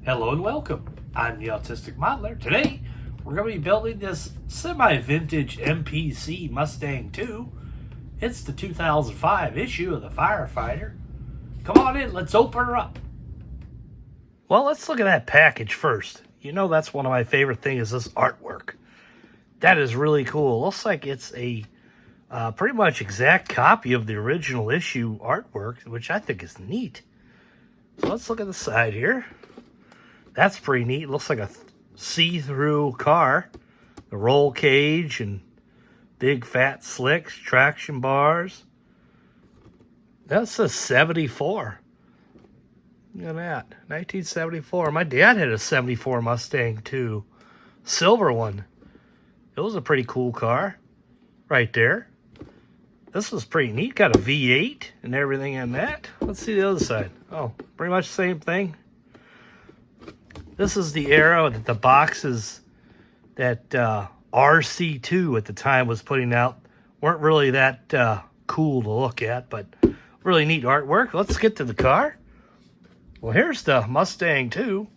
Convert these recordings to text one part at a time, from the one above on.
Hello and welcome. I'm the Autistic Modeler. Today, we're going to be building this semi-vintage MPC Mustang II. It's the 2005 issue of the Firefighter. Come on in, let's open her up. Well, let's look at that package first. You know that's one of my favorite things is this artwork. That is really cool. Looks like it's a pretty much exact copy of the original issue artwork, which I think is neat. So let's look at the side here. That's pretty neat. Looks like a see-through car. The roll cage and big fat slicks, traction bars. That's a 74. Look at that. 1974. My dad had a 74 Mustang II. Silver one. It was a pretty cool car. Right there. This was pretty neat. Got a V8 and everything in that. Let's see the other side. Oh, pretty much the same thing. This is the era that the boxes that RC2 at the time was putting out weren't really that cool to look at, but really neat artwork. Let's get to the car. Well, here's the Mustang II.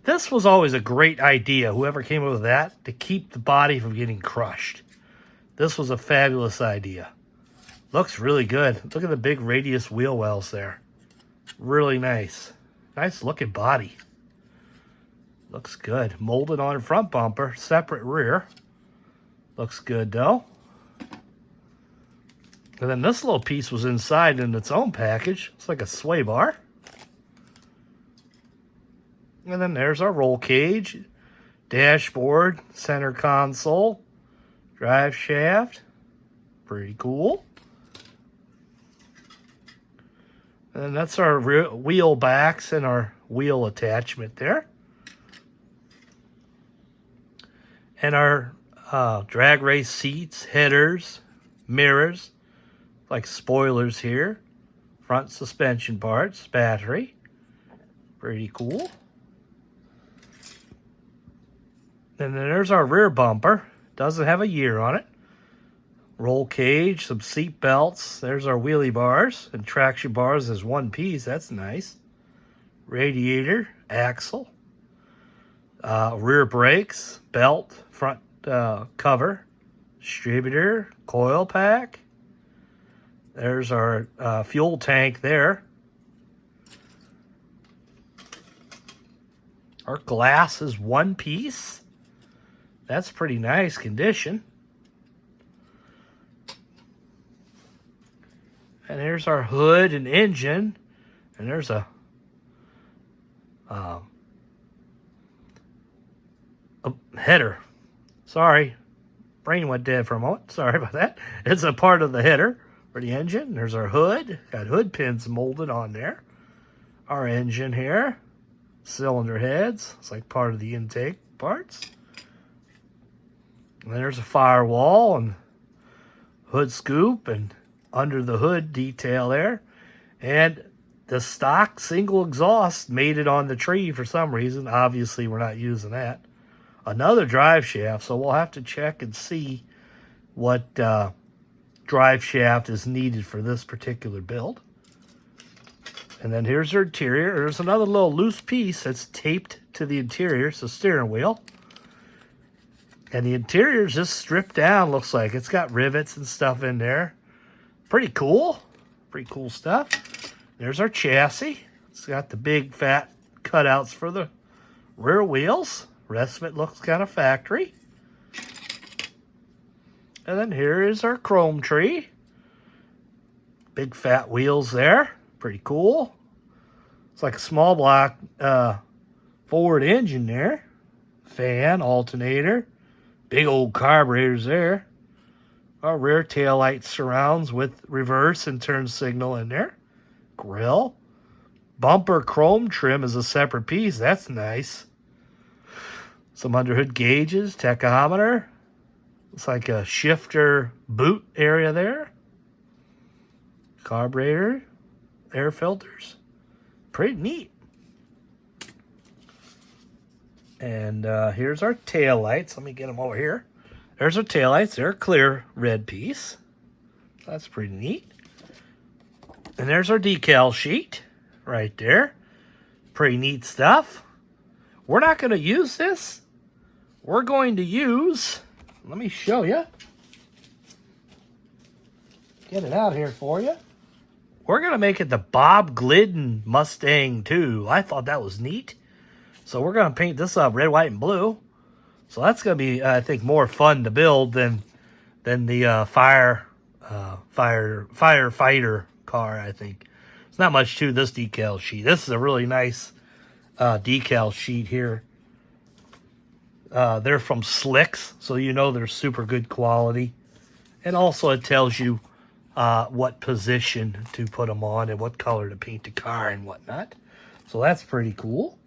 This was always a great idea, whoever came up with that, to keep the body from getting crushed. This was a fabulous idea. Looks really good. Look at the big radius wheel wells there. Really nice. Nice looking body. Looks good. Molded on front bumper, separate rear. Looks good though. And then this little piece was inside in its own package. It's like a sway bar. And then there's our roll cage, dashboard, center console, drive shaft. Pretty cool. And that's our wheel backs and our wheel attachment there. And our drag race seats, headers, mirrors, like spoilers here. Front suspension parts, battery. Pretty cool. And then there's our rear bumper. Doesn't have a year on it. Roll cage, some seat belts. There's our wheelie bars and traction bars as one piece. That's nice. Radiator, axle. Rear brakes, belt, front cover, distributor, coil pack. There's our fuel tank there. Our glass is one piece. That's pretty nice condition. And here's our hood and engine. And there's a header. Sorry, brain went dead for a moment. Sorry about that. It's a part of the header for the engine. There's our hood. Got hood pins molded on there. Our engine here. Cylinder heads. It's like part of the intake parts. And there's a firewall and hood scoop and under the hood detail there. And the stock single exhaust made it on the tree for some reason. Obviously, we're not using that. Another drive shaft, so we'll have to check and see what drive shaft is needed for this particular build. And then here's our interior. There's another little loose piece that's taped to the interior, so steering wheel. And the interior is just stripped down, looks like. It's got rivets and stuff in there. Pretty cool. Pretty cool stuff. There's our chassis. It's got the big fat cutouts for the rear wheels. Rest of it looks kind of factory. And then here is our chrome tree. Big fat wheels there. Pretty cool. It's like a small block Ford engine there. Fan, alternator. Big old carburetors there. Our rear taillight surrounds with reverse and turn signal in there. Grill. Bumper chrome trim is a separate piece. That's nice. Some underhood gauges, tachometer. Looks like a shifter boot area there. Carburetor, air filters. Pretty neat. And here's our taillights. Let me get them over here. There's our taillights. They're a clear red piece. That's pretty neat. And there's our decal sheet right there. Pretty neat stuff. We're not going to use this. We're going to use, let me show you. Get it out here for you. We're going to make it the Bob Glidden Mustang II. I thought that was neat. So we're going to paint this up red, white, and blue. So that's going to be, I think, more fun to build than the firefighter car, I think. It's not much to this decal sheet. This is a really nice decal sheet here. They're from Slicks, so you know they're super good quality. And also it tells you what position to put them on and what color to paint the car and whatnot. So that's pretty cool.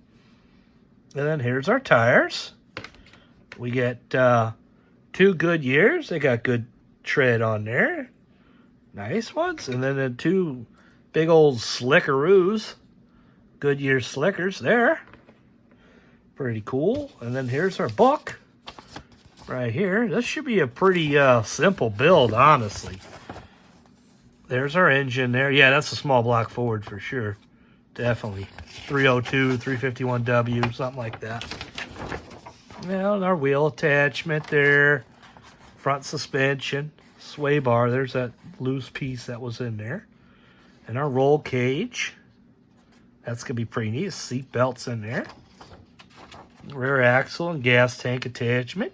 And then here's our tires. We get 2 Goodyears. They got good tread on there. Nice ones. And then the 2 big old slickeroos. Goodyear slickers there. Pretty cool. And then here's our book right here. This should be a pretty simple build, honestly. There's our engine there. Yeah, that's a small block forward for sure. Definitely. 302, 351W, something like that. Well, our wheel attachment there. Front suspension. Sway bar. There's that loose piece that was in there. And our roll cage. That's going to be pretty neat. Seat belts in there. Rear axle and gas tank attachment.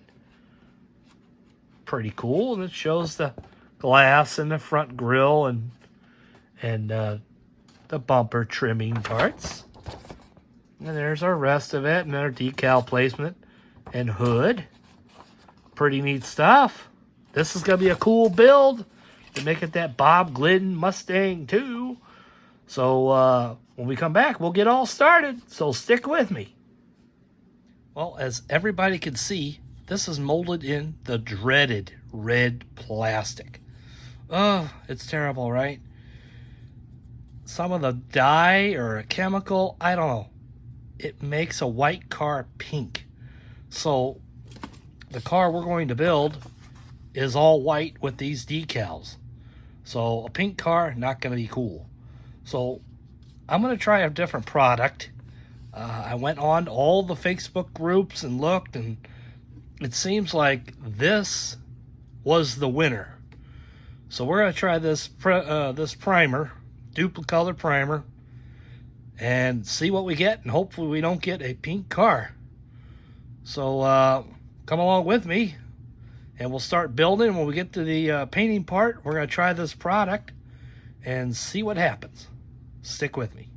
Pretty cool. And it shows the glass in the front grille and the bumper trimming parts. And there's our rest of it. And our decal placement and hood. Pretty neat stuff. This is going to be a cool build to make it that Bob Glidden Mustang II. So when we come back, we'll get all started. So stick with me. Well, as everybody can see, this is molded in the dreaded red plastic. Oh, it's terrible, right? Some of the dye or a chemical, I don't know. It makes a white car pink. So the car we're going to build is all white with these decals. So a pink car, not going to be cool. So I'm going to try a different product. I went on all the Facebook groups and looked, and it seems like this was the winner. So we're going to try this this primer, Duplicolor primer, and see what we get, and hopefully we don't get a pink car. So come along with me, and we'll start building. When we get to the painting part, we're going to try this product and see what happens. Stick with me.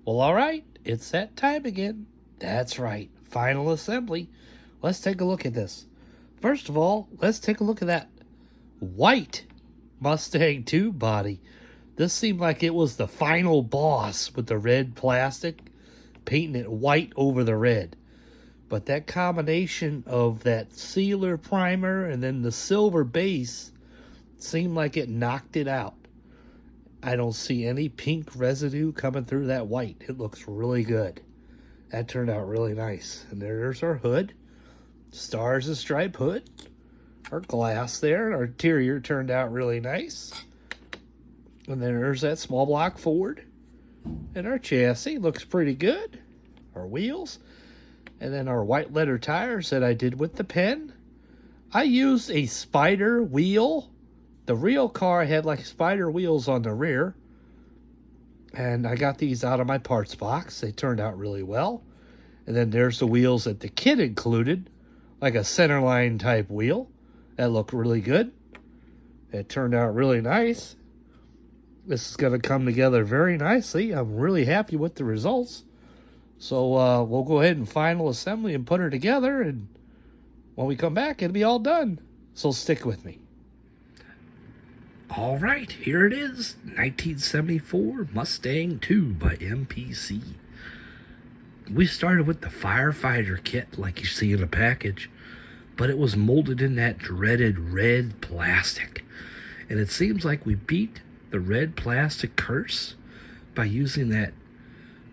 Well, all right, it's that time again. That's right, final assembly. Let's take a look at this. First of all, let's take a look at that white Mustang II body. This seemed like it was the final boss with the red plastic, painting it white over the red. But that combination of that sealer primer and then the silver base seemed like it knocked it out. I don't see any pink residue coming through that white. It looks really good. That turned out really nice. And there's our hood. Stars and stripe hood. Our glass there. Our interior turned out really nice. And then there's that small block Ford. And our chassis looks pretty good. Our wheels. And then our white letter tires that I did with the pen. I used a spider wheel. The real car had like spider wheels on the rear. And I got these out of my parts box. They turned out really well. And then there's the wheels that the kit included. Like a centerline type wheel. That looked really good. It turned out really nice. This is going to come together very nicely. I'm really happy with the results. So we'll go ahead and final assembly and put her together. And when we come back, it'll be all done. So stick with me. All right, here it is, 1974 Mustang II by MPC. We started with the firefighter kit like you see in the package, but it was molded in that dreaded red plastic. And it seems like we beat the red plastic curse by using that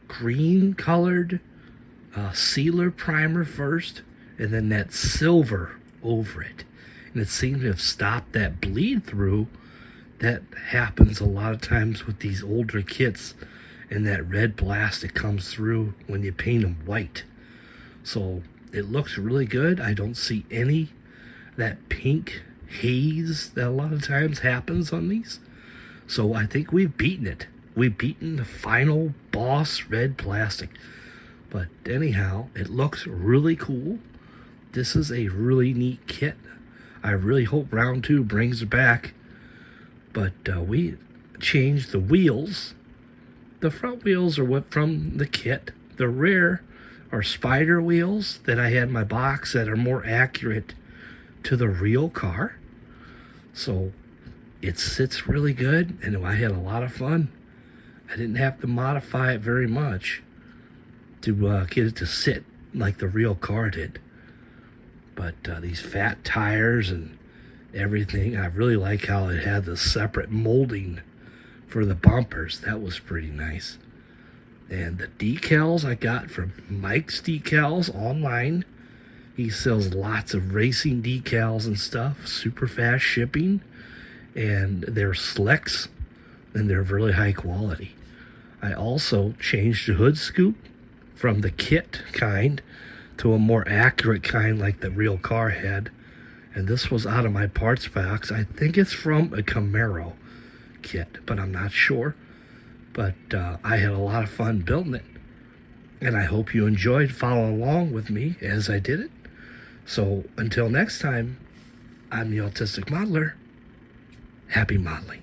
green colored sealer primer first, and then that silver over it. And it seemed to have stopped that bleed through. That happens a lot of times with these older kits, and that red plastic comes through when you paint them white. So it looks really good. I don't see any that pink haze that a lot of times happens on these. So I think we've beaten it. We've beaten the final boss red plastic. But anyhow, it looks really cool. This is a really neat kit. I really hope round 2 brings it back. But we changed the wheels. The front wheels are what from the kit. The rear are spider wheels that I had in my box that are more accurate to the real car. So it sits really good, and I had a lot of fun. I didn't have to modify it very much to get it to sit like the real car did. But these fat tires and everything, I really like how it had the separate molding for the bumpers. That was pretty nice. And the decals I got from Mike's Decals online. He sells lots of racing decals and stuff. Super fast shipping. And they're slicks. And they're really high quality. I also changed the hood scoop from the kit kind to a more accurate kind like the real car had. And this was out of my parts box. I think it's from a Camaro kit, but I'm not sure. But I had a lot of fun building it. And I hope you enjoyed following along with me as I did it. So until next time, I'm the Autistic Modeler. Happy modeling.